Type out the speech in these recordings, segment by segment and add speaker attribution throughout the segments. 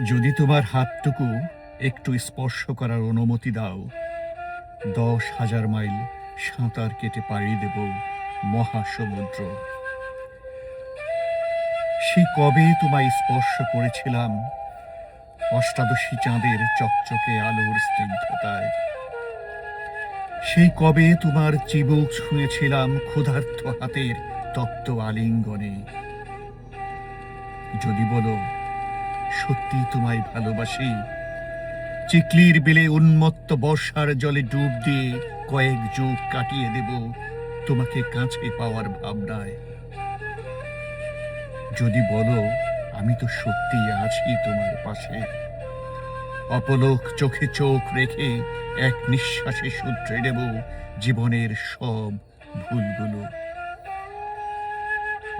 Speaker 1: যদি তোমার হাতটুকু একটু স্পর্শ করার অনুমতি দাও, 10,000 মাইল সাঁতার কেটে পাড়ি দেব মহাসমুদ্র। সেই কবে তোমায় স্পর্শ করেছিলাম, অষ্টাদশী চাঁদের চকচকে আলোর স্নিগ্ধতায়। সেই কবে তোমার চিবুক ছুঁয়েছিলাম ক্ষুধার্ত হাতের তপ্ত আলিঙ্গনে। যদি বলো সত্যি তোমায় ভালোবাসি, চিকলির বিলে উন্মত্ত বর্ষার জলে ডুব দিয়ে কয়েক যুগ কাটিয়ে দেব তোমাকে কাছে পাওয়ার ভাবনায়। যদি বলো আমি তো সত্যিই আছি তোমার পাশে, অপলক চোখে চোখ রেখে এক নিঃশ্বাসে শুধরে নেব জীবনের সব ভুলগুলো।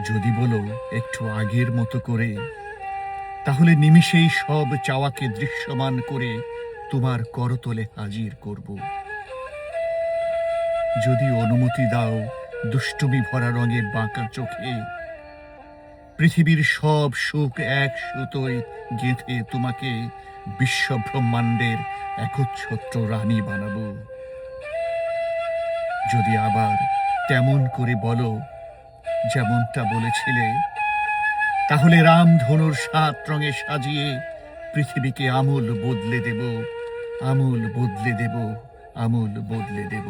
Speaker 1: যদি বলো একটু আগের মতো করে, তাহলে নিমিষেই সব চাওয়াকে দৃশ্যমান করে তোমার করতলে হাজির করব। যদি অনুমতি দাও দুষ্টুমি ভরা রঙে বাঁকা চোখে, পৃথিবীর সব সুখ এক সুতোয় গেঁথে তোমাকে বিশ্বব্রহ্মাণ্ডের একচ্ছত্র রানী বানাবো। যদি আবার তেমন করে বলো যেমনটা বলেছিলে, তাহলে রামধনুর 7 রঙে সাজিয়ে পৃথিবীকে আমূল বদলে দেব, আমূল বদলে দেব, আমূল বদলে দেব।